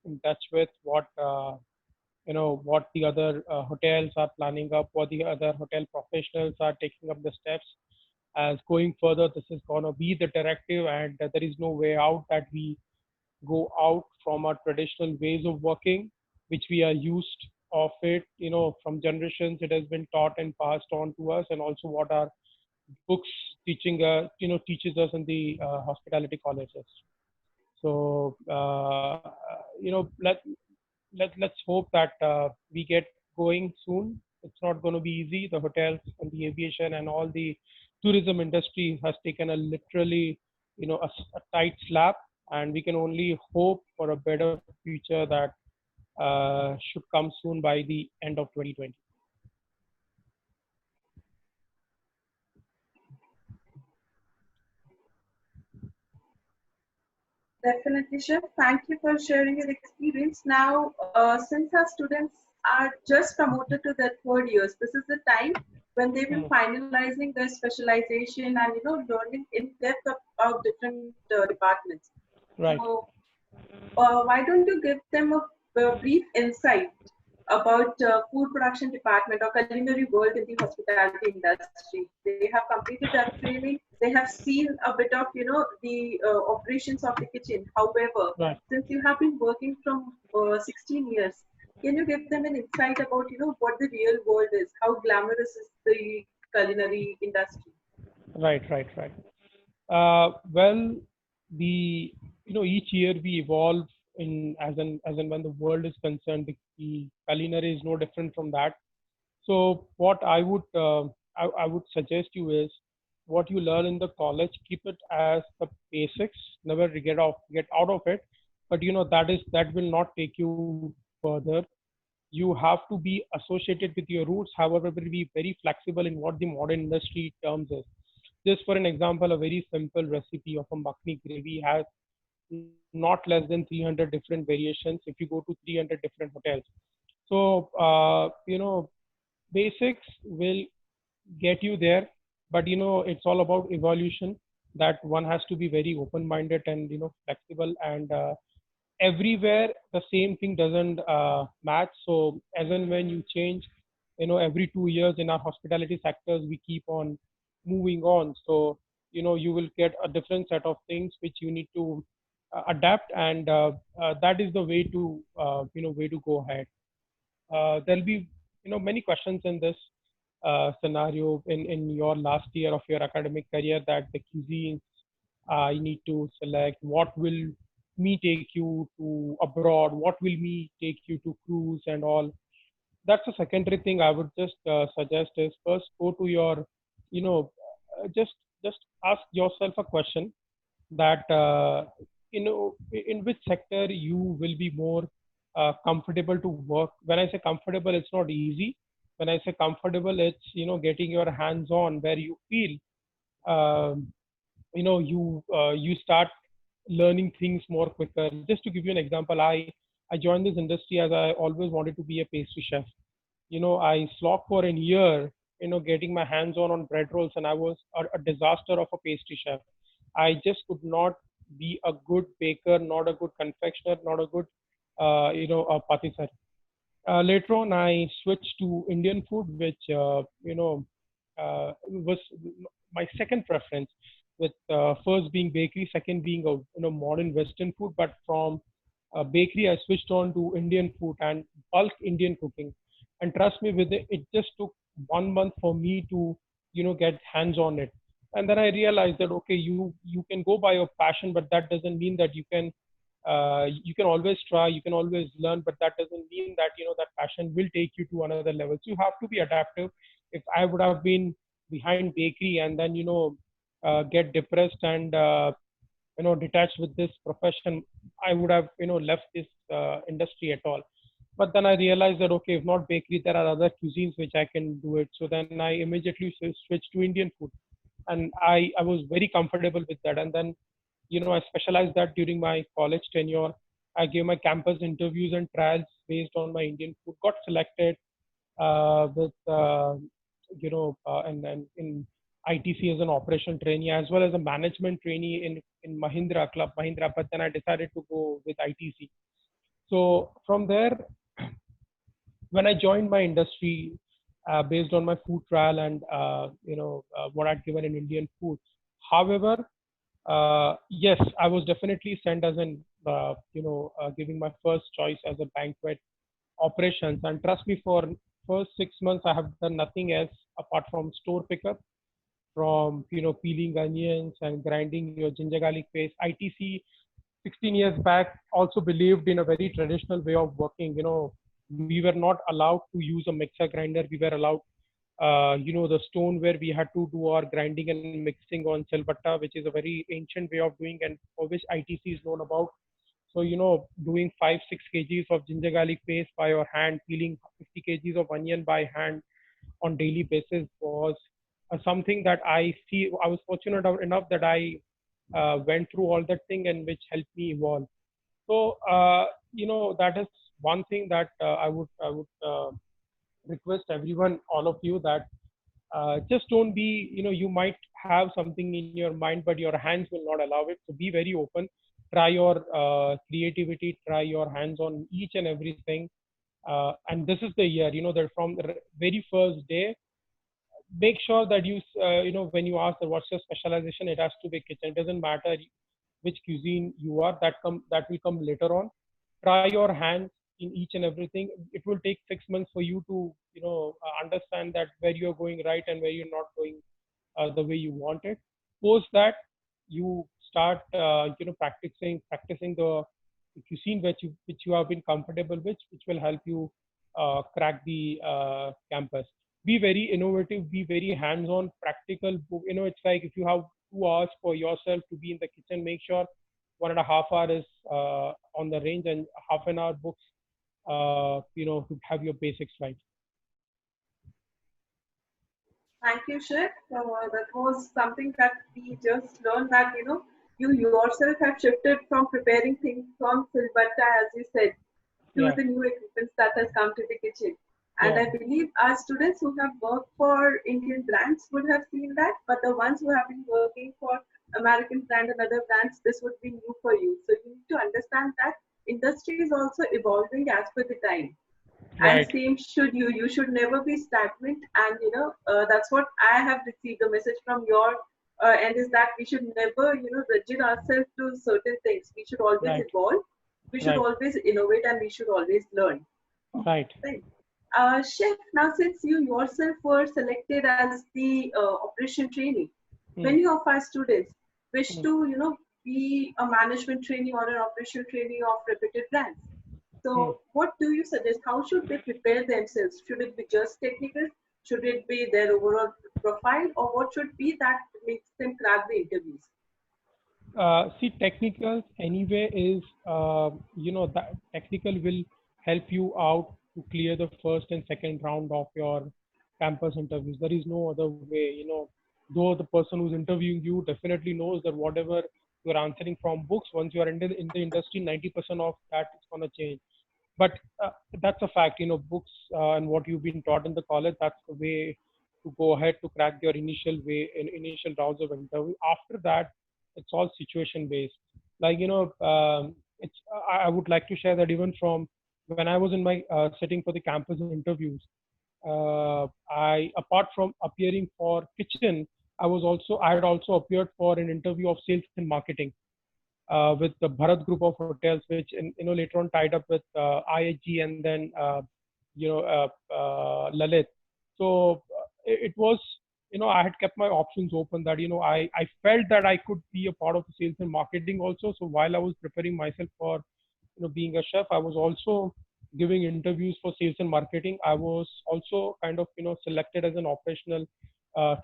in touch with what what the other hotels are planning up, what the other hotel professionals are taking up the steps as going further. This is going to be the directive, and there is no way out that we go out from our traditional ways of working, which we are used of it, from generations. It has been taught and passed on to us, and also what our books teaches us in the hospitality colleges. So let's hope that we get going soon. It's not going to be easy. The hotels and the aviation and all the tourism industry has taken a literally, a tight slap, and we can only hope for a better future that should come soon by the end of 2020. Definitely, Chef. Thank you for sharing your experience. Now, since our students are just promoted to their third years, this is the time when they will Mm. finalizing their specialization and learning in depth about different departments. Right. So, why don't you give them a brief insight about food production department or culinary world in the hospitality industry? They have completed that training. They have seen a bit of the operations of the kitchen. However, Right. since you have been working from 16 years, can you give them an insight about what the real world is? How glamorous is the culinary industry? Right. Right. Right. Well, the each year we evolve in as and when the world is concerned. The culinary is no different from that. So what I would suggest you is what you learn in the college, keep it as the basics. Never get out of it. But that will not take you further. You have to be associated with your roots. However, will be very flexible in what the modern industry terms is. Just for an example, a very simple recipe of a makhni gravy has not less than 300 different variations if you go to 300 different hotels. So, basics will get you there, but it's all about evolution, that one has to be very open minded and flexible, and everywhere the same thing doesn't match. So as and when you change, every 2 years in our hospitality sectors, we keep on moving on. So you will get a different set of things which you need to adapt, and that is the way to way to go ahead. There'll be many questions in this scenario in your last year of your academic career, that the cuisines you need to select. What will me take you to abroad? What will me take you to cruise and all? That's a secondary thing. I would just suggest is first go to your, you know, just ask yourself a question that in which sector you will be more comfortable to work. When I say comfortable, it's not easy. When I say comfortable, it's getting your hands on where you feel um, you start learning things more quicker. Just to give you an example, I joined this industry as I always wanted to be a pastry chef. I slogged for a year, getting my hands on bread rolls, and I was a disaster of a pastry chef. I just could not be a good baker, not a good confectioner, not a good a patisserie. Later on, I switched to Indian food, which was my second preference. With first being bakery, second being a modern Western food. But from bakery, I switched on to Indian food and bulk Indian cooking. And trust me, with it just took 1 month for me to get hands on it. And then I realized that okay, you can go by your passion, but that doesn't mean that you can always try, you can always learn, but that doesn't mean that that passion will take you to another level. So you have to be adaptive. If I would have been behind bakery and then get depressed and detached with this profession, I would have left this industry at all. But then I realized that okay, if not bakery, there are other cuisines which I can do it. So then I immediately switched to Indian food, and I was very comfortable with that. And then I specialized that during my college tenure. I gave my campus interviews and trials based on my Indian food. Got selected with and then in ITC as an operation trainee, as well as a management trainee in Mahindra Club Mahindra. But then I decided to go with ITC. So from there, when I joined my industry, based on my food trial and what I'd given in Indian food. However, yes, I was definitely sent as an giving my first choice as a banquet operations. And trust me, for first 6 months, I have done nothing else apart from store pickup, from peeling onions and grinding your ginger garlic paste. ITC 16 years back also believed in a very traditional way of working. We were not allowed to use a mixer grinder. We were allowed, the stone where we had to do our grinding and mixing on silbatta, which is a very ancient way of doing and for which ITC is known about. So, doing 5-6 kgs of ginger garlic paste by your hand, peeling 50 kgs of onion by hand on daily basis was something that I see. I was fortunate enough that I went through all that thing and which helped me evolve. So, that is one thing that I would request everyone, all of you, that just don't be, you might have something in your mind, but your hands will not allow it. So be very open. Try your creativity, try your hands on each and everything. And this is the year, that from the very first day, make sure that when you ask that what's your specialization, it has to be kitchen. It doesn't matter which cuisine you are, that will come later on. Try your hands in each and everything. It will take 6 months for you to understand that where you're going right and where you're not going the way you want it. Post that, you start practicing the cuisine which you have been comfortable with, which will help you crack the campus. Be very innovative, be very hands-on, practical. It's like if you have 2 hours for yourself to be in the kitchen, make sure 1.5 hour is on the range and half an hour books, to have your basics right. Thank you, Chef. That was something that we just learned that, you yourself have shifted from preparing things from silbatta, as you said, to Yeah, the new equipment that has come to the kitchen. And yeah, I believe our students who have worked for Indian brands would have seen that, but the ones who have been working for American brand and other brands, this would be new for you. So you need to understand that industry is also evolving as per the time, and right, same should you should never be stagnant. And that's what I have received a message from your end, is that we should never rigid ourselves to certain things. We should always right, evolve, we should right, always innovate, and we should always learn, right. right? Chef, now since you yourself were selected as the operation trainee, Hmm, many of our students wish hmm, to be a management trainee or an operation trainee of reputed brands. hmm. So, what do you suggest? How should they prepare themselves? Should it be just technical? Should it be their overall profile, or what should be that makes them crack the interviews? See, technicals anyway is, that technical will help you out to clear the first and second round of your campus interviews. There is no other way, though the person who's interviewing you definitely knows that whatever you're answering from books, once you are in the industry, 90% of that is going to change. But that's a fact. Books and what you've been taught in the college, that's the way to go ahead to crack your initial rounds of interview. After that, it's all situation based. Like, it's I would like to share that even from when I was in my sitting for the campus interviews, I, apart from appearing for kitchen, I had also appeared for an interview of sales and marketing with the Bharat group of hotels, which later on tied up with IHG and then Lalit. So it was, I had kept my options open, that I felt that I could be a part of the sales and marketing also. So while I was preparing myself for being a chef, I was also giving interviews for sales and marketing. I was also kind of selected as an operational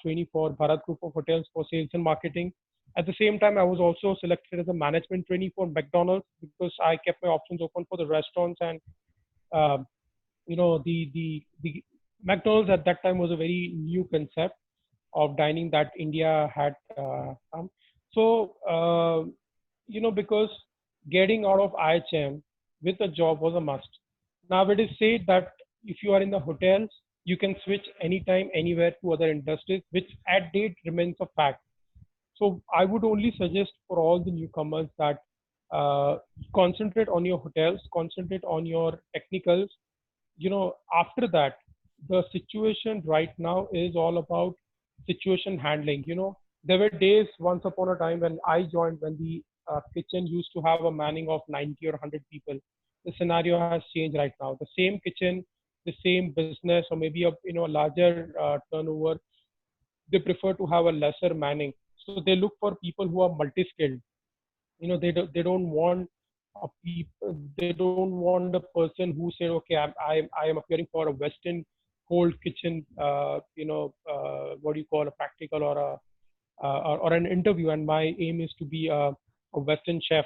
trainee for Bharat group of hotels for sales and marketing. At the same time, I was also selected as a management trainee for McDonald's, because I kept my options open for the restaurants. And um, the McDonald's at that time was a very new concept of dining that India had come. So because getting out of IHM with a job was a must. Now it is said that if you are in the hotels, you can switch anytime, anywhere to other industries, which at date remains a fact. So I would only suggest for all the newcomers that concentrate on your hotels, concentrate on your technicals. After that, the situation right now is all about situation handling. There were days once upon a time when I joined, when the kitchen used to have a manning of 90 or 100 people. The scenario has changed right now. The same kitchen, the same business, or maybe a larger turnover, they prefer to have a lesser manning. So they look for people who are multi-skilled. They don't want they don't want a person who said, okay, I am appearing for a Western cold kitchen, what do you call, a practical or or an interview, and my aim is to be a Western chef.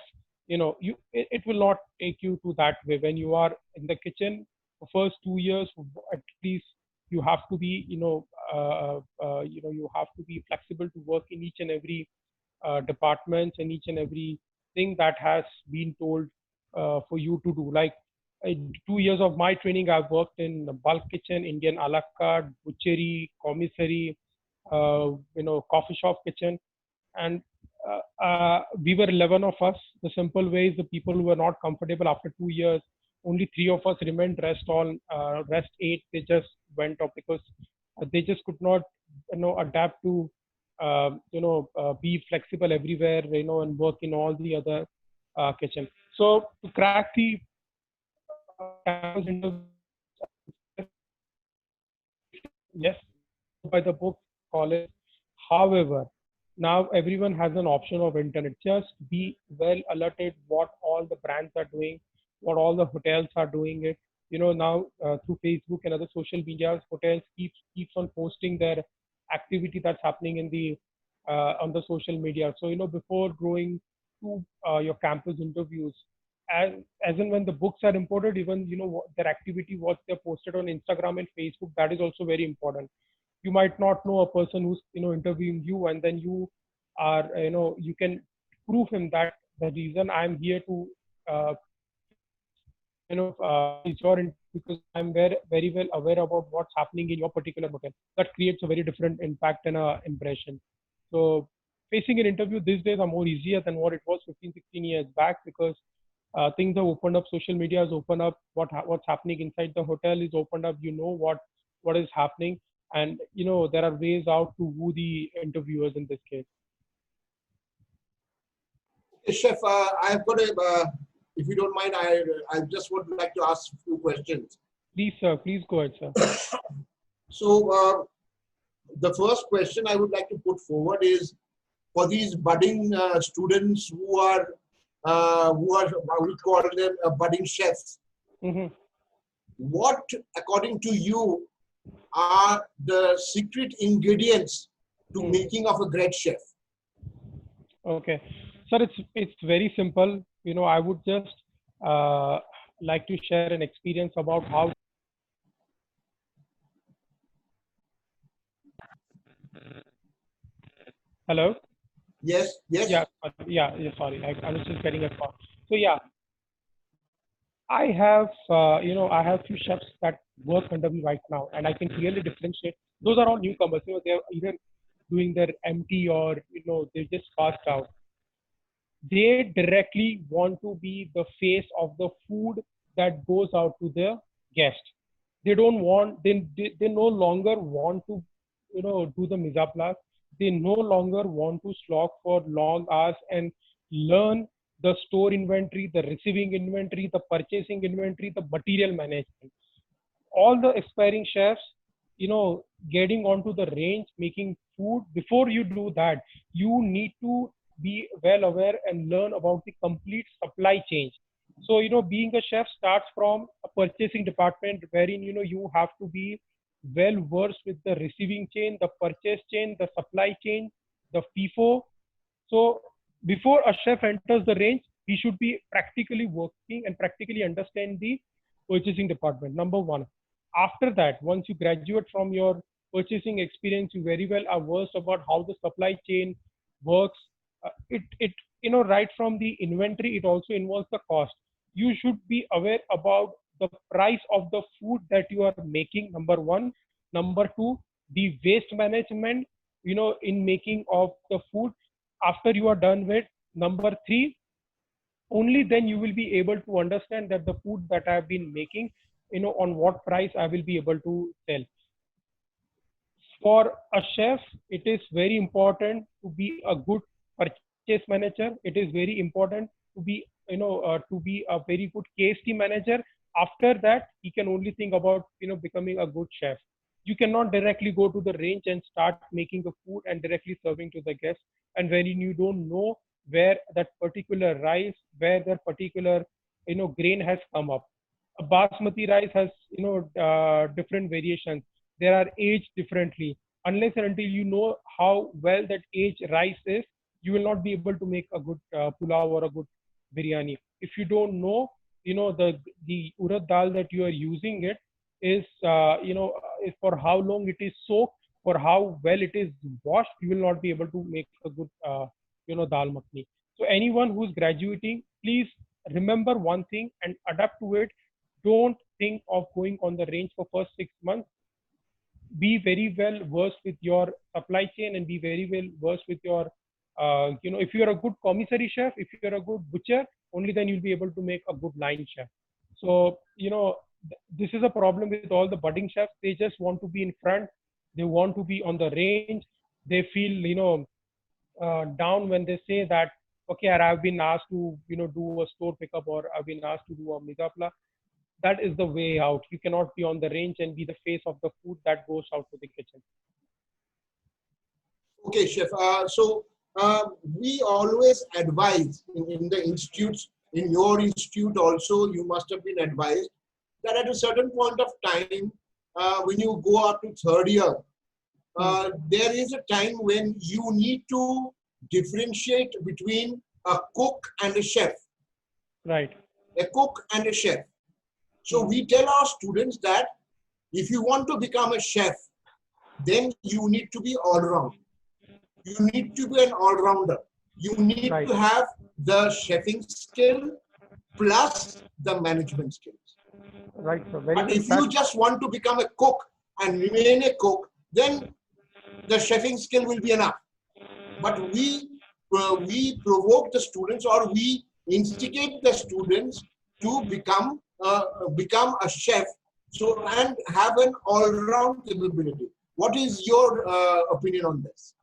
It will not take you to that way. When you are in the kitchen the first 2 years at least, you have to be, you have to be flexible to work in each and every departments and each and every thing that has been told for you to do. Like, 2 years of my training, I've worked in the bulk kitchen, Indian a la carte, butchery, commissary, coffee shop kitchen, and we were 11 of us. The simple way is, the people who were not comfortable after 2 years, only three of us remained. Rest eight, they just went off because they just could not, adapt to, be flexible everywhere, and work in all the other kitchen. So to crack the campus interviews, I would suggest, yes, go by the book, college. However, now everyone has an option of internet. Just be well alerted what all the brands are doing, what all the hotels are doing it. Now through Facebook and other social medias, hotels keeps on posting their activity that's happening in the on the social media. So before going to your campus interviews, as as and when the books are imported, even their activity, what they're posted on Instagram and Facebook, that is also very important. You might not know a person who's interviewing you, and then you are, you can prove him that the reason I'm here to uh, is your interview because I'm very well aware about what's happening in your particular hotel. That creates a very different impact and impression. So facing an interview these days are more easier than what it was 15, 16 years back, because things have opened up. Social media has opened up. What's happening inside the hotel is opened up. What is happening, and there are ways out to woo the interviewers in this case. Okay, Chef, I've got a, if you don't mind, I just would like to ask a few questions. Please, sir. Please go ahead, sir. So the first question I would like to put forward is for these budding students who are we call them budding chefs. Mm-hmm. What, according to you, are the secret ingredients to making of a great chef? Okay, sir, it's very simple. I would just like to share an experience about how. Hello. Yes, yes. Yeah. Sorry, I was just getting a call. So yeah, I have I have few chefs that work under me right now, and I can clearly differentiate. Those are all newcomers. They're either doing their MT, or they just passed out. They directly want to be the face of the food that goes out to the guest. They don't want, they no longer want to do the mise en place. They no longer want to slog for long hours and learn the store inventory, the receiving inventory, the purchasing inventory, the material management. All the aspiring chefs, getting onto the range, making food. Before you do that, you need to be well aware and learn about the complete supply chain. So being a chef starts from a purchasing department, wherein you have to be well versed with the receiving chain, the purchase chain, the supply chain, the FIFO. So before a chef enters the range, he should be practically working and practically understand the purchasing department. Number one. After that, once you graduate from your purchasing experience, you very well are versed about how the supply chain works. It right from the inventory, it also involves the cost. You should be aware about the price of the food that you are making. Number one. Number two, the waste management, in making of the food after you are done with. Number three, Only then you will be able to understand that the food that I've been making, on what price I will be able to sell. For a chef, it is very important to be a good purchase manager. It is very important to be, to be a very good KST manager. After that, he can only think about, becoming a good chef. You cannot directly go to the range and start making the food and directly serving to the guests. And when you don't know where that particular rice, where that particular, grain has come up. A basmati rice has, different variations. There are aged differently. Unless and until you know how well that aged rice is, you will not be able to make a good pulao or a good biryani. If you don't know, the urad dal that you are using it is, is for how long it is soaked, for how well it is washed, you will not be able to make a good, dal makhni. So anyone who's graduating, please remember one thing and adapt to it. Don't think of going on the range for first 6 months. Be very well versed with your supply chain and be very well versed with your, if you're a good commissary chef, if you're a good butcher, only then you'll be able to make a good line chef. So, this is a problem with all the budding chefs. They just want to be in front. They want to be on the range. They feel, down when they say that, okay, I've been asked to, do a store pickup, or I've been asked to do a migapla. That is the way out. You cannot be on the range and be the face of the food that goes out to the kitchen. Okay, Chef. We always advise in the institutes, in your institute also, you must have been advised that at a certain point of time, when you go up to third year, there is a time when you need to differentiate between a cook and a chef. Right. A cook and a chef. So we tell our students that if you want to become a chef, then you need to be all round. You need to be an all-rounder. You need to have the chefing skill plus the management skills. Right. So but if you just want to become a cook and remain a cook, then the chefing skill will be enough. But we provoke the students, or we instigate the students to become a chef, and have an all-round capability. What is your opinion on this?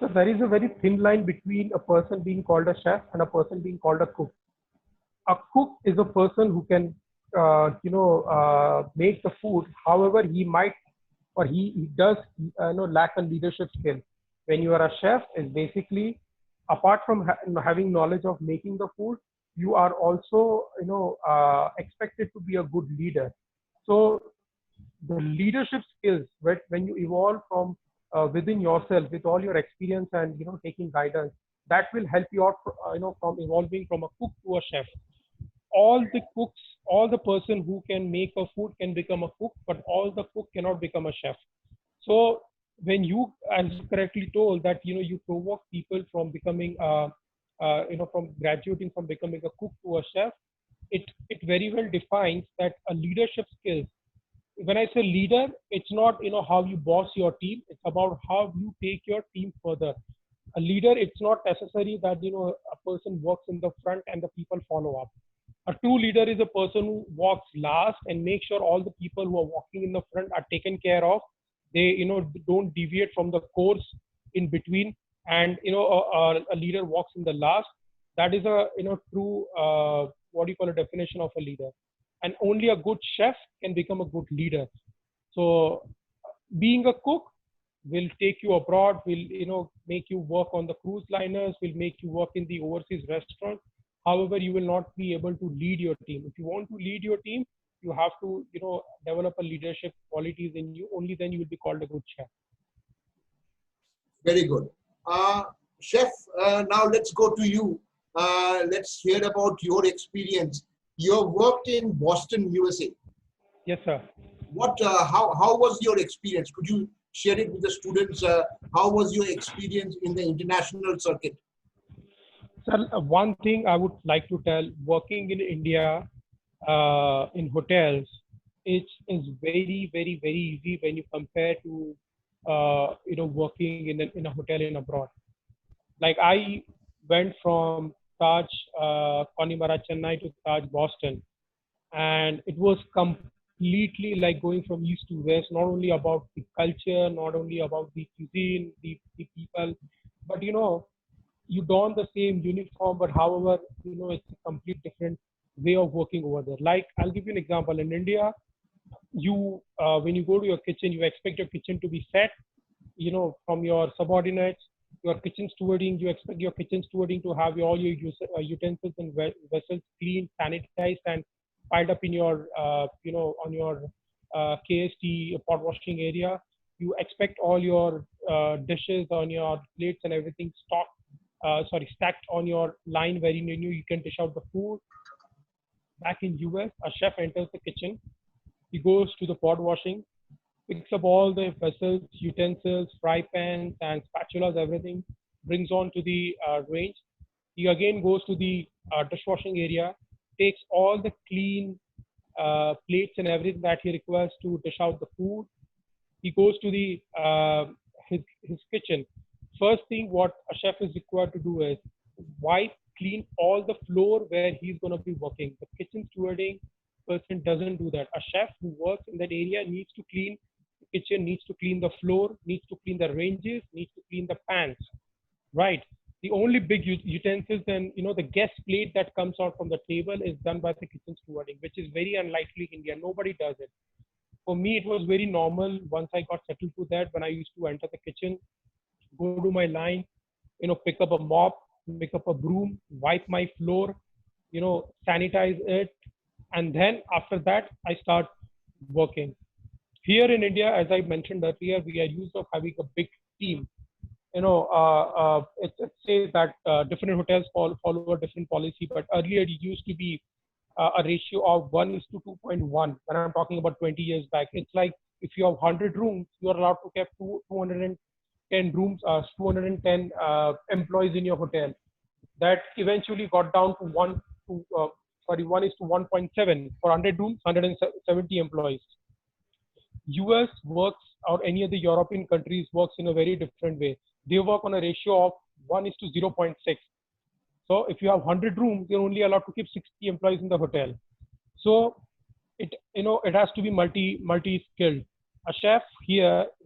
So there is a very thin line between a person being called a chef and a person being called a cook. A cook is a person who can, make the food. However, he might, or he does, lack a leadership skill. When you are a chef, is basically, apart from having knowledge of making the food, you are also, expected to be a good leader. So the leadership skills, when you evolve from within yourself with all your experience and, taking guidance, that will help you out, from evolving from a cook to a chef. All the cooks, all the person who can make a food can become a cook, but all the cook cannot become a chef. So when you, as you correctly told, that, you provoke people from becoming, from graduating from becoming a cook to a chef, it very well defines that a leadership skills. When I say leader, it's not, how you boss your team. It's about how you take your team further. A leader, it's not necessary that, a person works in the front and the people follow up. A true leader is a person who walks last and makes sure all the people who are walking in the front are taken care of. They, don't deviate from the course in between. And, a leader walks in the last. That is a, true, what do you call a definition of a leader. And only a good chef can become a good leader. So being a cook will take you abroad, will, make you work on the cruise liners, will make you work in the overseas restaurants. However, you will not be able to lead your team. If you want to lead your team, you have to, develop a leadership qualities in you. Only then you will be called a good chef. Very good. Chef, now let's go to you. Let's hear about your experience. You have worked in Boston, USA. Yes, sir. How was your experience? Could you share it with the students? How was your experience in the international circuit? Sir, one thing I would like to tell, working in India, in hotels, is very, very, very easy when you compare to, working in a hotel in abroad. Like I went from Taj Connemara, Chennai to Taj Boston, and it was completely like going from east to west. Not only about the culture, not only about the cuisine, the people, but you don the same uniform, but however, it's a complete different way of working over there. Like, I'll give you an example. In India, you when you go to your kitchen, you expect your kitchen to be set, from your subordinates. Your kitchen stewarding, you expect your kitchen stewarding to have all your utensils and vessels clean, sanitized, and piled up in your, on your KST pot washing area. You expect all your dishes on your plates and everything stacked on your line where you can dish out the food. Back in US, a chef enters the kitchen. He goes to the pot washing, picks up all the vessels, utensils, fry pans, and spatulas, everything, brings on to the range. He again goes to the dishwashing area, takes all the clean plates and everything that he requires to dish out the food. He goes to the his kitchen. First thing what a chef is required to do is wipe, clean all the floor where he's going to be working. The kitchen stewarding person doesn't do that. A chef who works in that area needs to clean the kitchen, needs to clean the floor, needs to clean the ranges, needs to clean the pans, right? The only big utensils and the guest plate that comes out from the table is done by the kitchen stewarding, which is very unlikely in India. Nobody does it. For me, it was very normal once I got settled to that. When I used to enter the kitchen, go to my line, pick up a mop, pick up a broom, wipe my floor, sanitize it, and then after that I start working. Here in India, as I mentioned earlier, we are used of having a big team. It says that different hotels follow a different policy, but earlier it used to be a ratio of 1 is to 2.1. When I'm talking about 20 years back, it's like if you have 100 rooms, you are allowed to keep 210 rooms, 210 employees in your hotel. That eventually got down to 1 is to 1.7 for 100 rooms, 170 employees. US works, or any of the European countries works in a very different way. They work on a ratio of 1 is to 0.6. So if you have 100 rooms, you're only allowed to keep 60 employees in the hotel. So it has to be multi-skilled. A chef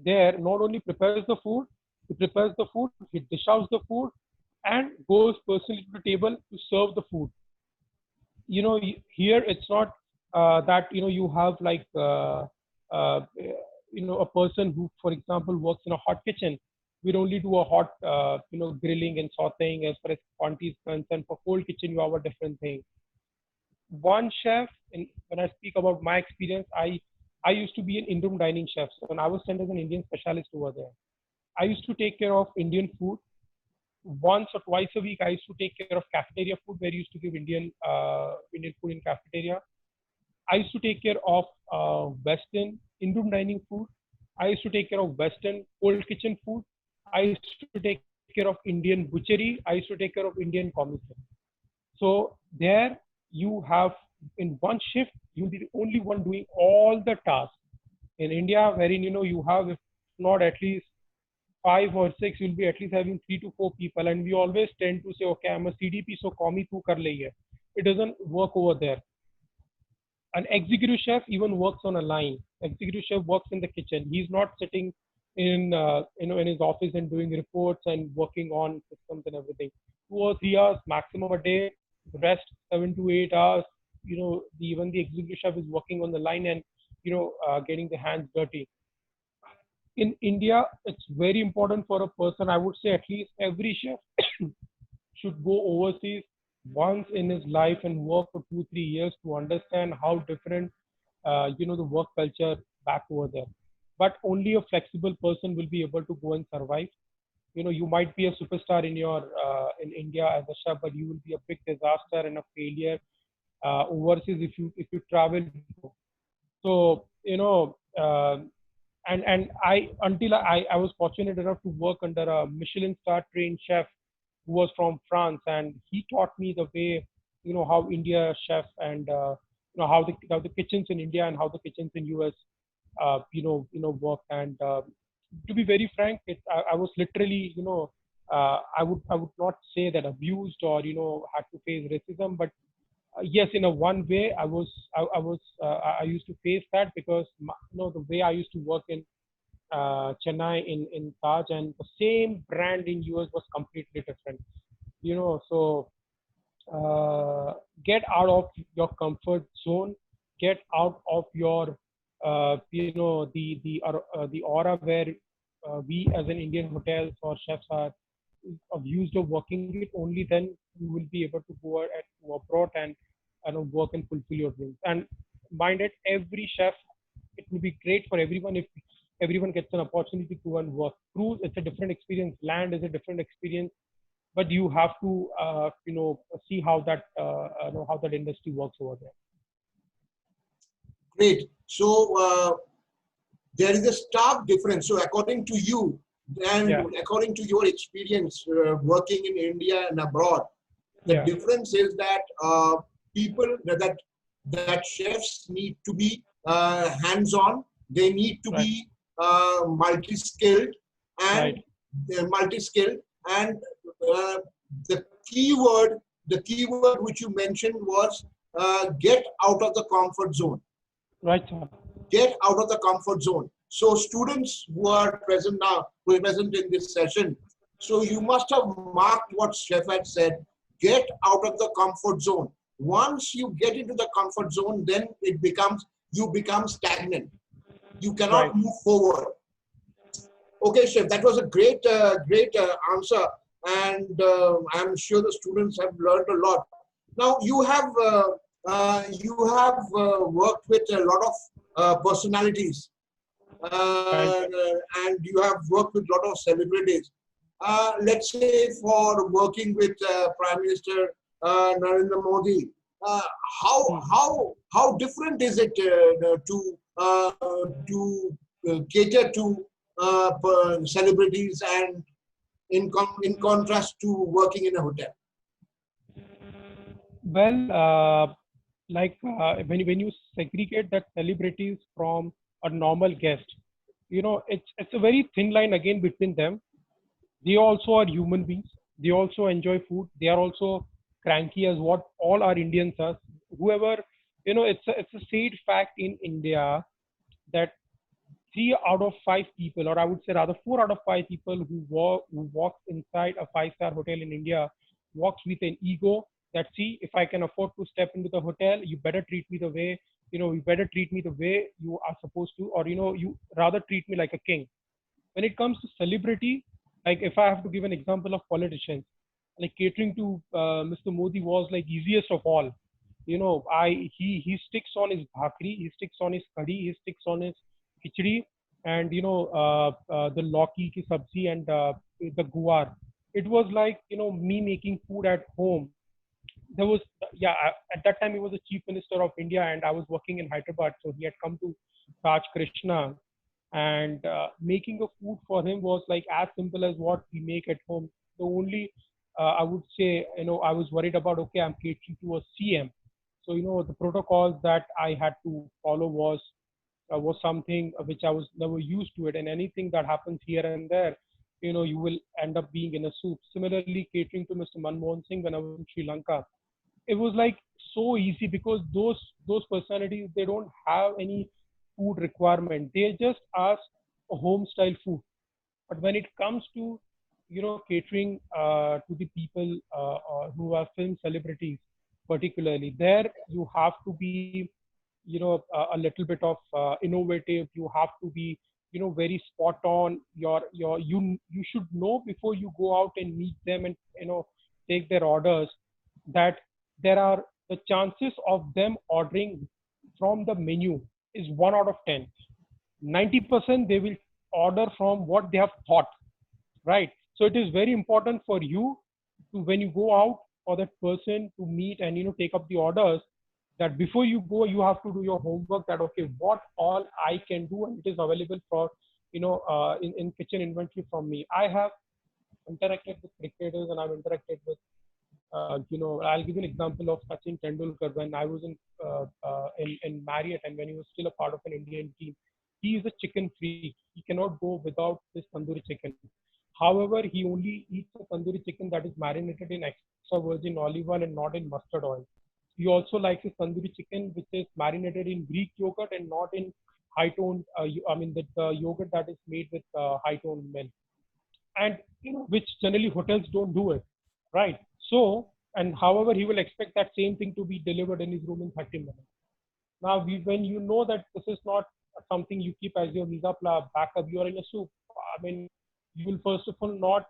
there not only prepares the food, he dishes out the food, and goes personally to the table to serve the food. Here it's not that you have like a person who, for example, works in a hot kitchen. We'd only do a hot grilling and sauteing as far as quantity is concerned. For cold kitchen, you have a different thing. One chef, and when I speak about my experience, I used to be an in-room dining chef. So when I was sent as an Indian specialist over there, I used to take care of Indian food. Once or twice a week, I used to take care of cafeteria food, where I used to give Indian food in cafeteria. I used to take care of Western in-room dining food. I used to take care of Western cold kitchen food. I used to take care of Indian butchery. I used to take care of Indian commissary. So there you have, in one shift, you'll be the only one doing all the tasks. In India, wherein you have, if not at least 5 or 6, you'll be at least having 3 to 4 people, and we always tend to say, okay, I'm a CDP, so call me tu kar liye. It doesn't work over there. An executive chef even works on a line. Executive chef works in the kitchen. He's not sitting in in his office and doing reports and working on systems and everything. 2 or 3 hours maximum a day. The rest 7 to 8 hours. Even the executive chef is working on the line and getting the hands dirty. In India, it's very important for a person. I would say at least every chef should go overseas once in his life and work for 2-3 years to understand how different the work culture back over there. But only a flexible person will be able to go and survive. You might be a superstar in India as a chef, but you will be a big disaster and a failure overseas if you travel. So and I was fortunate enough to work under a Michelin star trained chef who was from France, and he taught me the way, how India chef and how the kitchens in India and how the kitchens in US work. And to be very frank, I was literally I would not say that abused or had to face racism, but yes, in a one way, I used to face that because the way I used to work in Chennai in Taj, and the same brand in US was completely different. So get out of your comfort zone, get out of your the aura where we as an Indian hotels or chefs are used of working it. Only then you will be able to go to abroad and work and fulfill your dreams. And mind it, every chef, it will be great for everyone if everyone gets an opportunity to go and work. Cruise, it's a different experience. Land is a different experience, but you have to see how that how that industry works over there. Great. So there is a stark difference. So according to you, and Yeah. according to your experience working in India and abroad, the Yeah. difference is that people that chefs need to be hands-on. They need to Right. be multi-skilled and Right. multi-skilled. And uh, the keyword which you mentioned was get out of the comfort zone. Right, sir. Get out of the comfort zone. So students who are present now, who are present in this session, so you must have marked what Chef had said, get out of the comfort zone. Once you get into the comfort zone, then you become stagnant. You cannot Right. move forward. Okay, Chef, that was a great answer. And I'm sure the students have learned a lot. Now, worked with a lot of personalities, Right. and you have worked with a lot of celebrities. Let's say for working with Prime Minister Narendra Modi, uh, Hmm. how different is it to cater to celebrities, and in contrast to working in a hotel? Well, when you segregate that celebrities from a normal guest, it's a very thin line again between them. They also are human beings. They also enjoy food. They are also cranky as what all our Indians are. Whoever, it's a said fact in India that 3 out of 5 people, or I would say rather 4 out of 5 people who walks inside a five-star hotel in India, walks with an ego that, see, if I can afford to step into the hotel, you better treat me the way you better treat me the way you are supposed to, or you rather treat me like a king. When it comes to celebrity, like if I have to give an example of politicians, like catering to Mr. Modi was like easiest of all. He sticks on his bhakri, he sticks on his kadhi, he sticks on his khichdi, and the lauki ki sabzi and the guar. It was like me making food at home. There was yeah At that time he was the chief minister of India, and I was working in Hyderabad, so he had come to Taj Krishna, and making a food for him was like as simple as what we make at home. The only I would say, I was worried about, okay, I'm catering to a CM, so the protocols that I had to follow was something which I was never used to it, and anything that happens here and there, you will end up being in a soup. Similarly, catering to Mr. Manmohan Singh when I was in Sri Lanka, it was like so easy because those personalities, they don't have any food requirement. They just ask a home style food. But when it comes to catering to the people who are film celebrities, particularly, there you have to be a little bit of innovative. You have to be very spot on. You should know before you go out and meet them and take their orders, that there are the chances of them ordering from the menu is 1 out of 10. 90% they will order from what they have thought, right? So it is very important for you to, when you go out, for that person to meet and take up the orders, that before you go you have to do your homework, that okay, what all I can do, and it is available for in kitchen inventory from me. I have interacted with cricketers, and I've interacted with I'll give you an example of Sachin Tendulkar. When I was in Marriott, and when he was still a part of an Indian team, he is a chicken freak. He cannot go without this tandoori chicken. However, he only eats a tandoori chicken that is marinated in extra virgin olive oil and not in mustard oil. He also likes his tandoori chicken, which is marinated in Greek yogurt and not in high-toned, I mean, the yogurt that is made with high-toned milk. And, which generally hotels don't do it, right? So, and however, he will expect that same thing to be delivered in his room in 30 minutes. Now, when you know that this is not something you keep as your visa backup, you are in a soup. I mean, you will first of all not,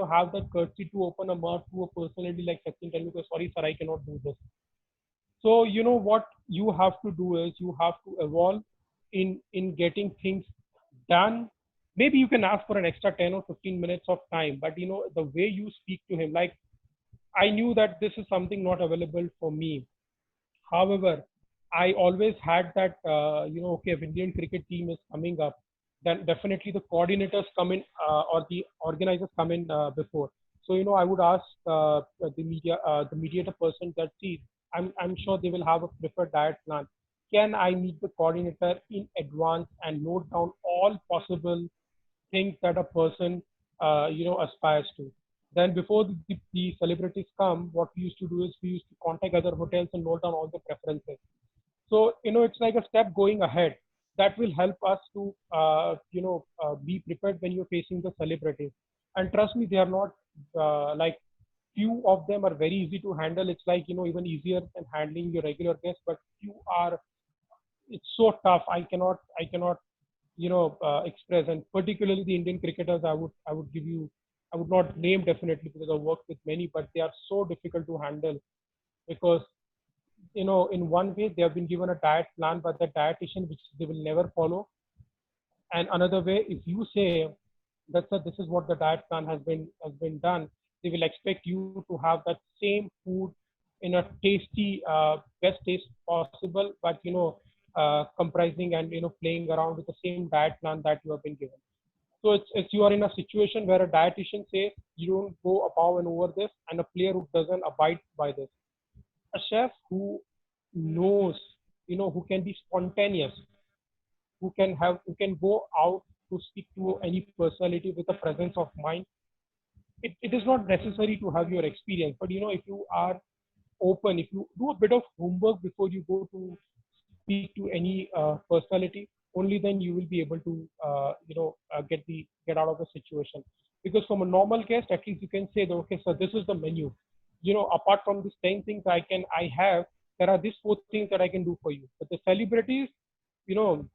have that courtesy to open a mouth to a personality like Sachin Tendulkar. Sorry, sir, I cannot do this. So, what you have to do is you have to evolve in getting things done. Maybe you can ask for an extra 10 or 15 minutes of time, but the way you speak to him, like I knew that this is something not available for me. However, I always had that, okay, if Indian cricket team is coming up, then definitely the coordinators come in or the organizers come in before. So, I would ask the mediator person that, see, I'm sure they will have a preferred diet plan. Can I meet the coordinator in advance and note down all possible things that a person, aspires to? Then before the celebrities come, what we used to do is we used to contact other hotels and note down all the preferences. So, it's like a step going ahead that will help us to, be prepared when you're facing the celebrities. And trust me, they are not like few of them are very easy to handle. It's like, even easier than handling your regular guests, but few are, it's so tough. I cannot, express. And particularly the Indian cricketers, I would not name definitely because I worked with many, but they are so difficult to handle because in one way they have been given a diet plan by the dietitian which they will never follow, and another way if you say this is what the diet plan has been done, they will expect you to have that same food in a tasty best taste possible, but comprising and playing around with the same diet plan that you have been given. So it's you are in a situation where a dietitian says you don't go above and over this, and a player who doesn't abide by this. A chef who knows, who can be spontaneous, who can go out to speak to any personality with a presence of mind. It is not necessary to have your experience, but if you are open, if you do a bit of homework before you go to speak to any personality, only then you will be able to get out of the situation. Because from a normal guest, at least you can say that, okay, so this is the menu. Apart from these 10 things I have, there are these 4 things that I can do for you. But the celebrities, you know,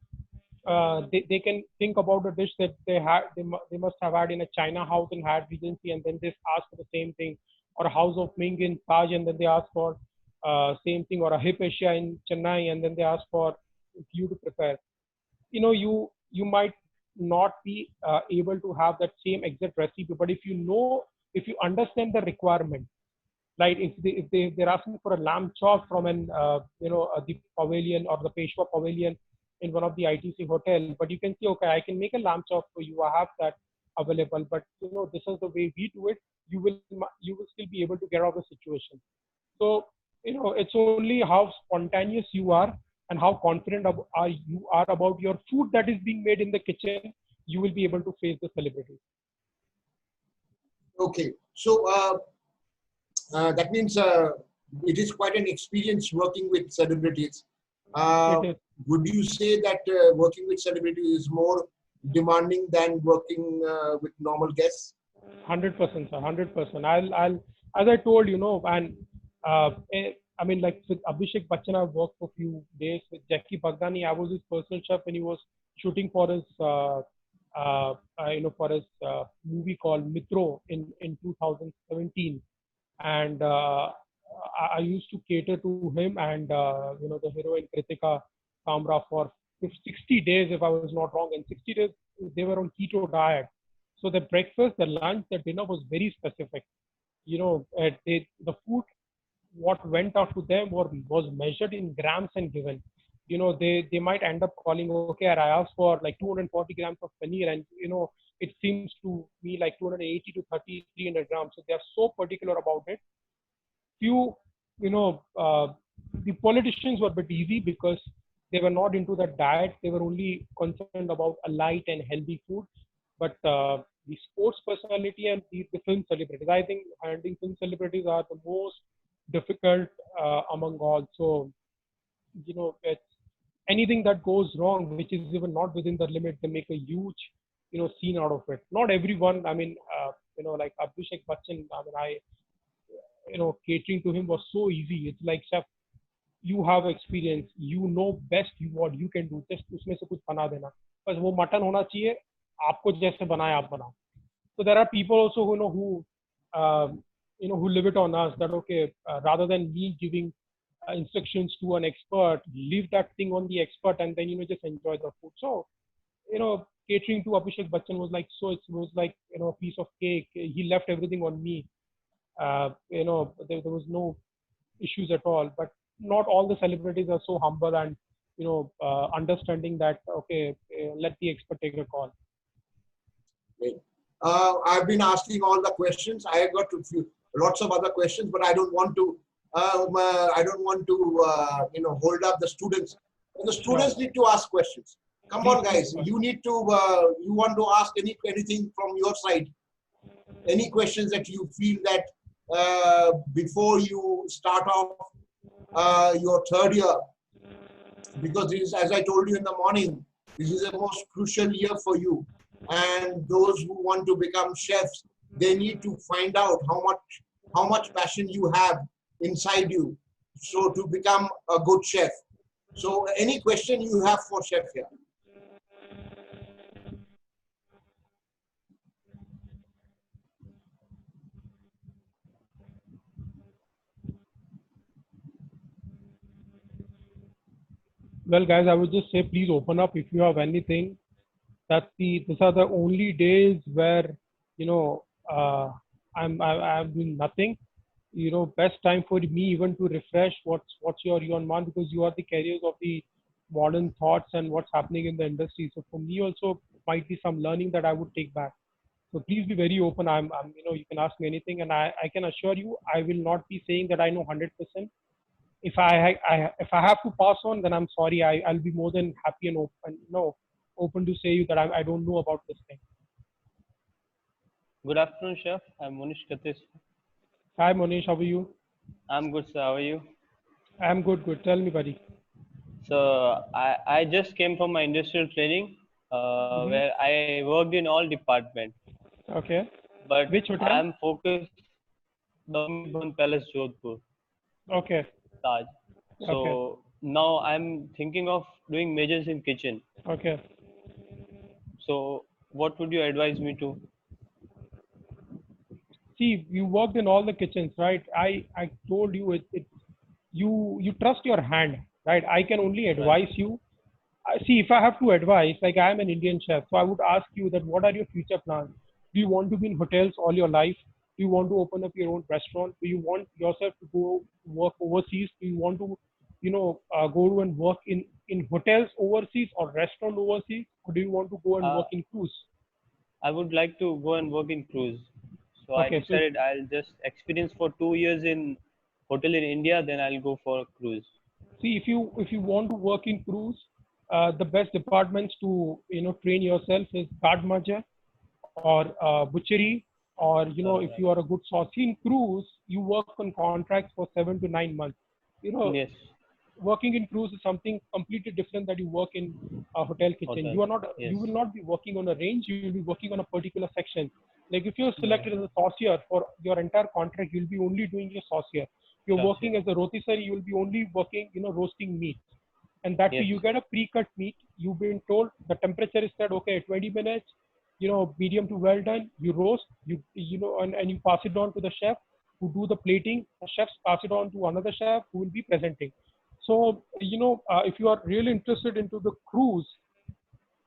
they can think about a dish that they must have had in a China house in Hyatt Regency, and then they ask for the same thing, or a House of Ming in Taj, and then they ask for same thing, or a Hip Asia in Chennai, and then they ask for you to prepare. You might not be able to have that same exact recipe, but if you understand the requirement, like they're asking for a lamb chop from an the pavilion or the Peshwa pavilion in one of the ITC hotel, but you can say, okay, I can make a lamb chop for you, I have that available, but this is the way we do it. You will still be able to get out of the situation. So it's only how spontaneous you are and how confident you are about your food that is being made in the kitchen. You will be able to face the celebrities. Okay, so that means it is quite an experience working with celebrities. Would you say that working with celebrities is more demanding than working with normal guests? 100%, sir. 100%. I'll, as I told and I mean, like with Abhishek Bachchan, I worked for a few days. With Jackie Bagdani, I was his personal chef when he was shooting for his movie called Mitro in 2017, and I used to cater to him and the heroine Kritika Kamra for 60 days, if I was not wrong. And 60 days they were on keto diet. So the breakfast, the lunch, the dinner was very specific. The food what went out to them was measured in grams and given. They might end up calling, okay, I asked for like 240 grams of paneer, and it seems to me like 280 to 300 grams. So they are so particular about it. The politicians were a bit easy because they were not into that diet. They were only concerned about a light and healthy food. But the sports personality and the film celebrities. I think handling film celebrities are the most difficult among all. So, it's anything that goes wrong, which is even not within the limit, they make a huge, scene out of it. Not everyone. I mean, like Abhishek Bachchan. I mean, catering to him was so easy. It's like, chef, you have experience, you know best what you can do. Just उसमें से कुछ बना देना. बस वो mutton होना चाहिए. आपको जैसे बनाए आप बनाओ. So there are people also who live it on us that okay, rather than me giving instructions to an expert, leave that thing on the expert and then just enjoy the food. So catering to Abhishek Bachchan was like, so it was like a piece of cake. He left everything on me. There was no issues at all. But not all the celebrities are so humble and understanding that okay, let the expert take a call. Great. I've been asking all the questions. I have got lots of other questions, but I don't want to. Hold up the students. And the students need to ask questions. Come on, guys. You need to. You want to ask anything from your side? Any questions that you feel that before you start off your third year? Because this is, as I told you in the morning, this is the most crucial year for you. And those who want to become chefs, they need to find out how much passion you have inside you, so to become a good chef. So any question you have for chef here? Well, guys, I would just say please open up if you have anything. These are the only days where I'm doing nothing. Best time for me even to refresh what's your on mind, because you are the carriers of the modern thoughts and what's happening in the industry. So for me also might be some learning that I would take back. So please be very open. I'm you can ask me anything, and I can assure you I will not be saying that I know 100%. If if I have to pass on, then I'm sorry. I'll be more than happy and open to say you that I don't know about this thing. Good afternoon, Chef. I'm Monish Katis. Hi, Monish. How are you? I'm good, sir. How are you? I'm good. Tell me, buddy. So I just came from my industrial training, where I worked in all departments. Okay. But which hotel? I'm focused Dominant Bhavan Palace, Jodhpur. Okay. Taj. So now I'm thinking of doing majors in kitchen. Okay. So what would you advise me to? See, you worked in all the kitchens, right? I told you you trust your hand, right? I can only advise you. See, if I have to advise, like I am an Indian chef, so I would ask you that what are your future plans? Do you want to be in hotels all your life? Do you want to open up your own restaurant? Do you want yourself to go work overseas? Do you want to, go to and work in hotels overseas or restaurant overseas? Or do you want to go and work in cruise? I would like to go and work in cruise. So I decided I'll just experience for 2 years in hotel in India, then I'll go for a cruise. See, if you want to work in cruise, the best departments to train yourself is guard major or butchery, or if you are a good sauce. In cruise, you work on contracts for 7 to 9 months. Yes. Working in cruise is something completely different that you work in a hotel kitchen. You are not. Yes. You will not be working on a range. You will be working on a particular section. Like if you're selected as a saucier for your entire contract, you'll be only doing your saucier. If you're working as a rotisserie, you will be only working, roasting meat. And that way you get a pre-cut meat. You've been told the temperature is set, okay, 20 minutes, medium to well done. You roast, and you pass it on to the chef who do the plating. The chefs pass it on to another chef who will be presenting. So, if you are really interested into the cruise,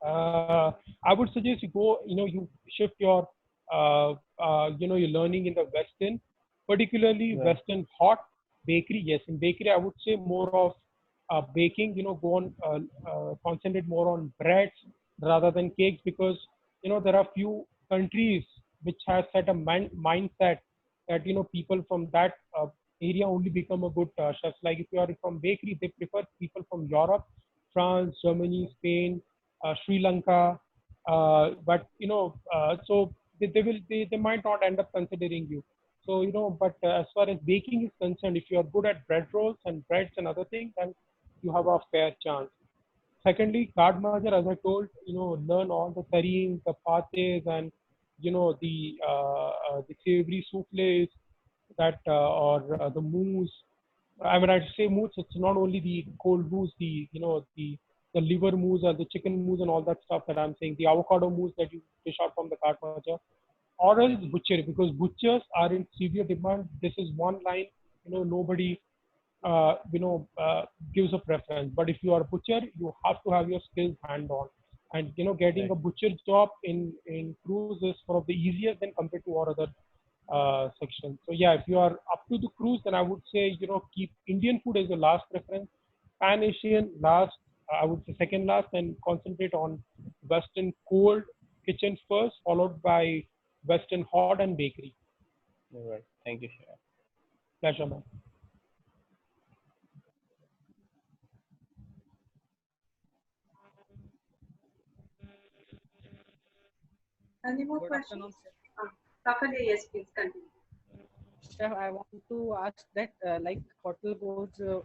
I would suggest you go, you shift your, your learning in the Western, particularly Western hot bakery. Yes, in bakery, I would say more of baking, go on, concentrate more on breads rather than cakes, because, there are few countries which has set a mindset that, people from that area only become a good chefs. Like if you are from bakery, they prefer people from Europe, France, Germany, Spain, Sri Lanka. But so they might not end up considering you. So but as far as baking is concerned, if you are good at bread rolls and breads and other things, then you have a fair chance. Secondly, card marger, as I told, learn all the tarines, the pates, and the savory souffles that or the mousse. I mean, I'd say mousse. It's not only the cold mousse, the liver mousse or the chicken mousse and all that stuff that I'm saying. The avocado mousse that you dish out from the card marger, or else butchery, because butchers are in severe demand. This is one line, nobody uh, you know uh, gives a preference. But if you are a butcher, you have to have your skills hand on, and getting Right. a butcher job in cruise is one of the easiest than compared to our other sections. So yeah, if you are up to the cruise, then I would say keep Indian food as your last preference, Pan Asian last, I would say second last, and concentrate on Western cold kitchen first, followed by Western hot and bakery. All right. Thank you, Chef. Pleasure, man. Any more Good questions? afternoon, sir. Thakore, yes, please continue. Chef, I want to ask that like hotel goes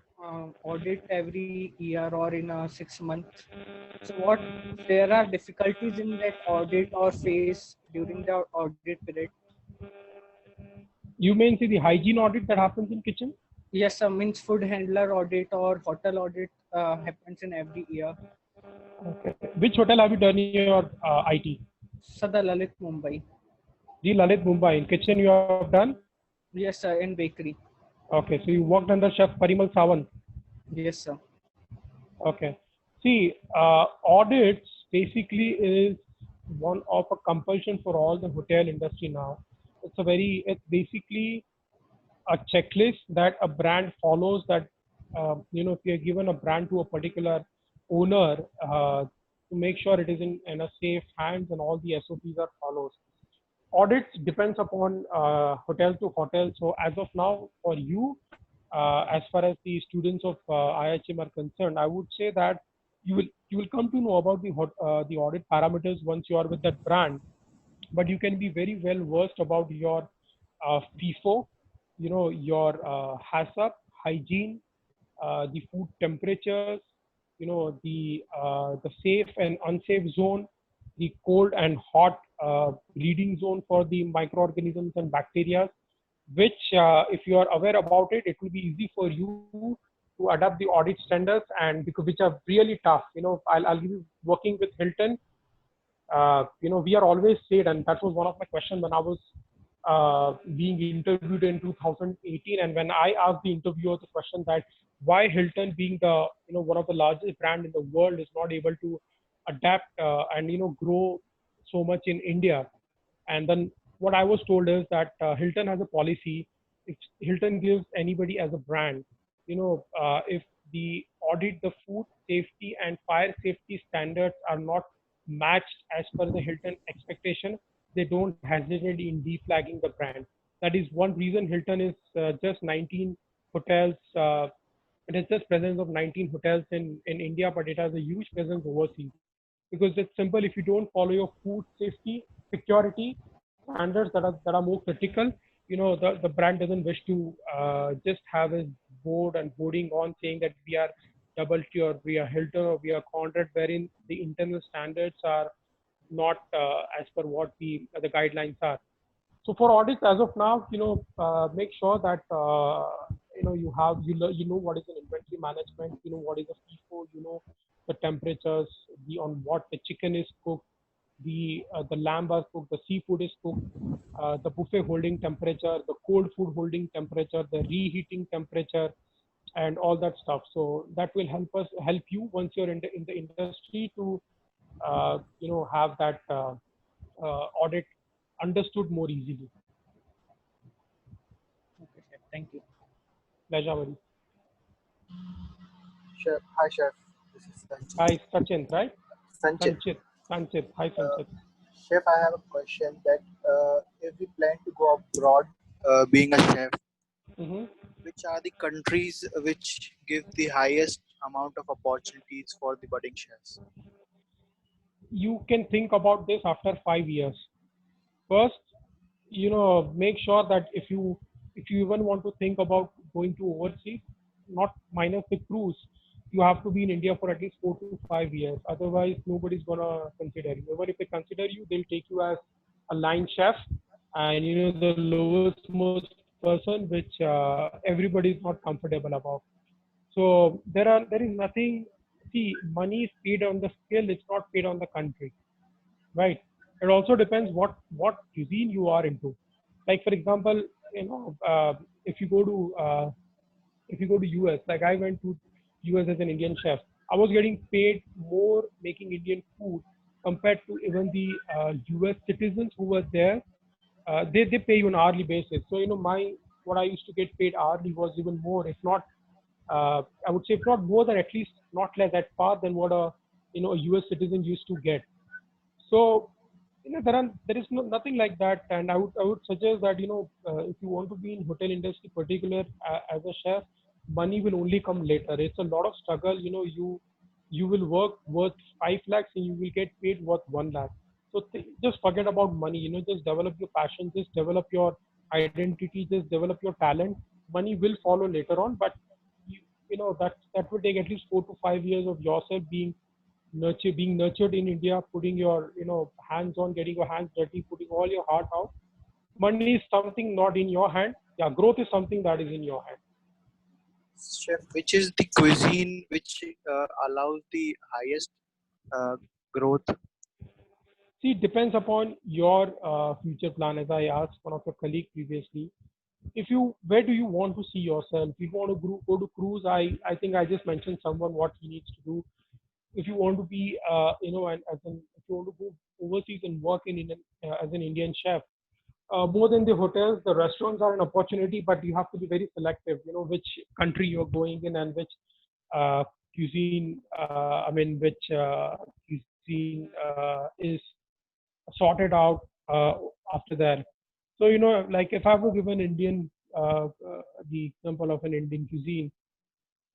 audit every year or in 6 months. So what there are difficulties in that audit or phase during the audit period? You mean see the hygiene audit that happens in kitchen? Yes, means food handler audit or hotel audit happens in every year. Okay. Which hotel have you done your IT? Sada Lalit Mumbai. The Lalit Mumbai. In kitchen you have done? Yes, sir, in bakery. Okay. So you worked under Chef Parimal Sawant. Yes, sir. Okay. See, audits basically is one of a compulsion for all the hotel industry now. It's basically a checklist that a brand follows, that if you're given a brand to a particular owner, to make sure it is in a safe hands and all the SOPs are followed. Audits depends upon hotel to hotel. So as of now, for you, as far as the students of IHM are concerned, I would say that you will come to know about the audit parameters once you are with that brand. But you can be very well versed about your FIFO, your HACCP, hygiene, the food temperatures, the safe and unsafe zone, the cold and hot reading zone for the microorganisms and bacteria, which if you are aware about it, it will be easy for you to adapt the audit standards, and because which are really tough. I'll give you, working with Hilton, we are always said, and that was one of my questions when I was being interviewed in 2018, and when I asked the interviewer the question that why Hilton, being the one of the largest brand in the world, is not able to adapt and grow so much in India. And then what I was told is that Hilton has a policy. If Hilton gives anybody as a brand, if the audit, the food safety and fire safety standards are not matched as per the Hilton expectation, they don't hesitate in deflagging the brand. That is one reason Hilton is just 19 hotels. It has just presence of 19 hotels in India, but it has a huge presence overseas. Because it's simple, if you don't follow your food safety, security standards that are more critical, the brand doesn't wish to just have a board and boarding on saying that we are DoubleTree or we are Hilton or we are Conrad, wherein the internal standards are not as per what the guidelines are. So for audits, as of now, make sure that you know what is an inventory management, what is a FIFO, the temperatures, the on what the chicken is cooked, the lamb is cooked, the seafood is cooked, the buffet holding temperature, the cold food holding temperature, the reheating temperature, and all that stuff. So that will help you once you're in the industry to have that audit understood more easily. Okay, chef. Thank you. Pleasure, buddy. Chef, hi chef. This is Sanchit. Hi, Sachin, right? Sanchit. Sanchit. Sanchit. Hi, Uh, Sanchit. Chef, I have a question that if we plan to go abroad, being a chef, Hmm. which are the countries which give the highest amount of opportunities for the budding chefs? You can think about this after 5 years. First, make sure that if you even want to think about going to overseas, not minus the cruise, you have to be in India for at least 4 to 5 years. Otherwise, nobody's gonna consider you. Even if they consider you, they'll take you as a line chef, and the lowest most person which everybody is not comfortable about. So there is nothing. See, money is paid on the skill; it's not paid on the country, right? It also depends what cuisine you are into. Like for example, if you go to US, like I went to US as an Indian chef, I was getting paid more making Indian food compared to even the US citizens who were there. They pay you on hourly basis. So my what I used to get paid hourly was even more, if not I would say if not more than, at least not less, at par than what a US citizen used to get. So there is nothing like that, and I would suggest that if you want to be in hotel industry, particular as a chef, money will only come later. It's a lot of struggle. You will work worth 5 lakhs and you will get paid worth 1 lakh. So just forget about money. Just develop your passion, just develop your identity, just develop your talent. Money will follow later on, but that will take at least 4 to 5 years of yourself being nurtured in India, putting your hands on, getting your hands dirty, putting all your heart out. Money is something not in your hand. Yeah, growth is something that is in your hand. Chef, which is the cuisine which allows the highest uh, growth? See, it depends upon your future plan. As I asked one of your colleague previously, where do you want to see yourself? If you want to go to cruise, I think I just mentioned someone what he needs to do. If you want to be if you want to go overseas and work as an Indian chef, more than the hotels, the restaurants are an opportunity, but you have to be very selective. Which country you're going in, and which cuisine. Which cuisine is sorted out after that. So like if I were given Indian, the example of an Indian cuisine,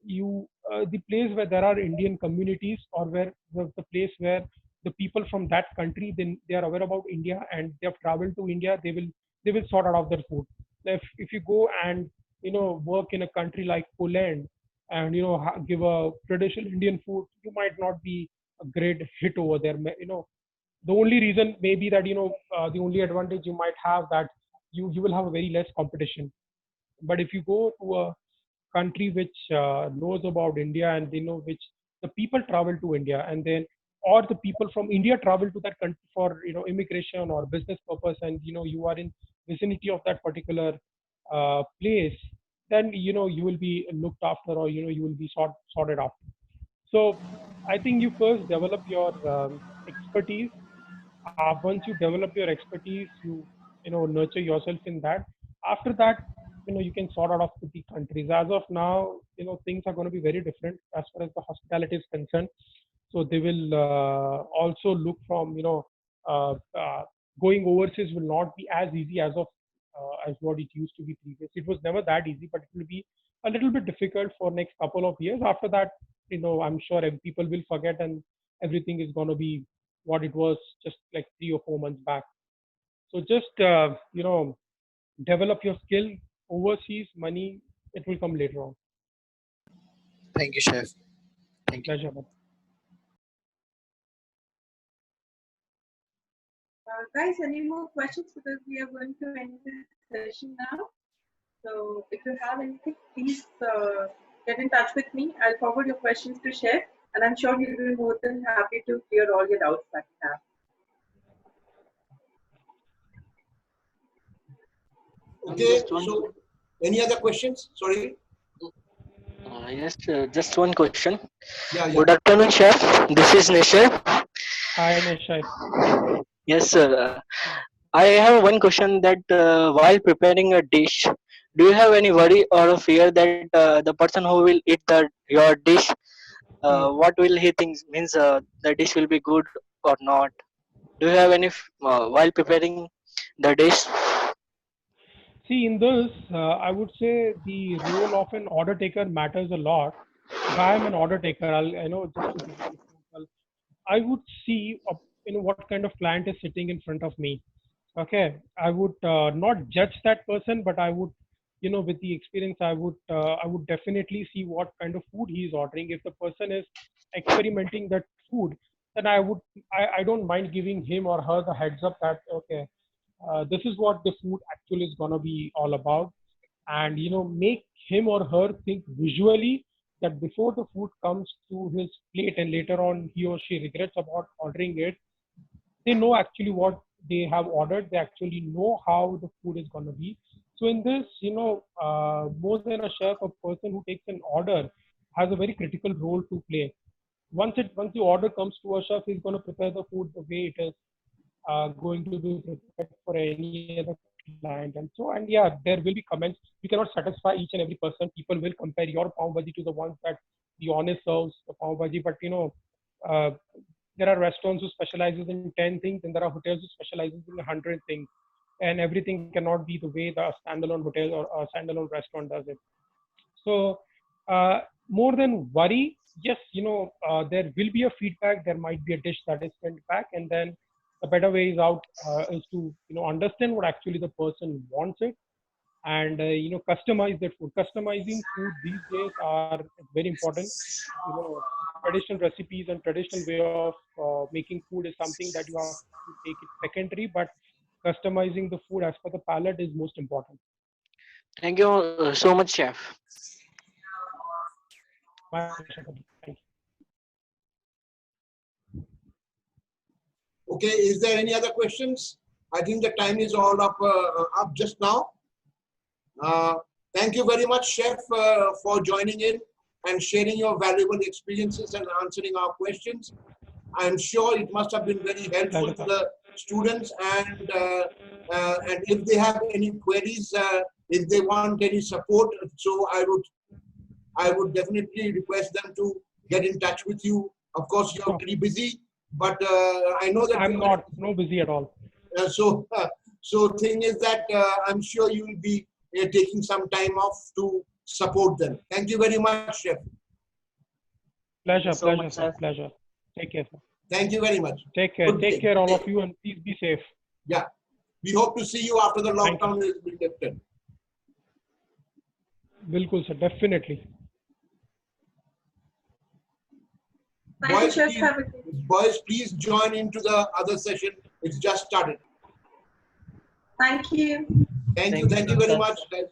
the place where there are Indian communities, or where the place where the people from that country, then they are aware about India and they have traveled to India, they will sort out their food. If you go and work in a country like Poland and give a traditional Indian food, you might not be a great hit over there. The only reason may be that the only advantage you might have, that you will have a very less competition. But if you go to a country which knows about India, and they know which the people travel to India, and then or the people from India travel to that country for immigration or business purpose, and you are in vicinity of that particular place, then you will be looked after, or you will be sorted after. So I think you first develop your expertise. Once you develop your expertise, you nurture yourself in that. After that, you can sort out of the countries. As of now, things are going to be very different as far as the hospitality is concerned. So they will also look from uh, uh, going overseas will not be as easy as what it used to be previous. It was never that easy, but it will be a little bit difficult for next couple of years. After that, I'm sure people will forget, and everything is going to be what it was just like 3 or 4 months back. So just develop your skill. Overseas money, it will come later on. Thank you, Chef. Thank you. Pleasure. Guys, any more questions? Because we are going to end this session now. So if you have anything, please get in touch with me. I'll forward your questions to Chef, and I'm sure he'll be more than happy to clear all your doubts that you have. Okay, so any other questions? Sorry. Yes, just one question. Yeah, yeah. Good afternoon, chef. This is Nishar. Hi, Nishai. Yes, sir. I have one question that while preparing a dish, do you have any worry or a fear that the person who will eat your dish, Hmm. what will he think? Means the dish will be good or not? Do you have any while preparing the dish? See, in this, I would say the role of an order taker matters a lot. If I am an order taker, I know, just to give you an example, I would see what kind of client is sitting in front of me. Okay, I would not judge that person, but I would, with the experience, I would definitely see what kind of food he is ordering. If the person is experimenting that food, then I don't mind giving him or her the heads up that, okay, this is what the food actually is gonna be all about, and make him or her think visually that before the food comes to his plate and later on he or she regrets about ordering it, they know actually what they have ordered. They actually know how the food is going to be. So in this, more than a chef, a person who takes an order has a very critical role to play. Once the order comes to a chef, he's going to prepare the food the way it is going to be prepared for any other client. And yeah, there will be comments. You cannot satisfy each and every person. People will compare your pav bhaji to the ones that the honest serves the pav bhaji. But uh, there are restaurants who specializes in 10 things, and there are hotels who specializes in 100 things, and everything cannot be the way the standalone hotel or a standalone restaurant does it. So more than worry, yes, there will be a feedback. There might be a dish that is sent back, and then the better way is out is to understand what actually the person wants it, and customize that food. Customizing food these days are very important. you know Traditional recipes and traditional way of making food is something that you have to take it secondary, but customizing the food as per the palate is most important. Thank you so much, chef. My pleasure, buddy. Thank you. Okay, is there any other questions? I think the time is all up just now. Thank you very much, Chef, for joining in and sharing your valuable experiences and answering our questions. I'm sure it must have been very helpful to the students, and if they have any queries, if they want any support, so I would definitely request them to get in touch with you. Of course, you're pretty busy, but I know that I'm not no busy at all. So thing is that I'm sure you will be taking some time off to support them. Thank you very much, Chef. Pleasure, So pleasure, much, sir. sir. Pleasure. Take care, sir. Thank you very much. Take care. Good Take day. care, all of you, and please be safe. Yeah. We hope to see you after the Thank you. lockdown is been lifted. Bilkul, sir. Definitely. Thank you, Chef. Have a good day. Boys, please join into the other session. It's just started. Thank you. Thank you very much, guys.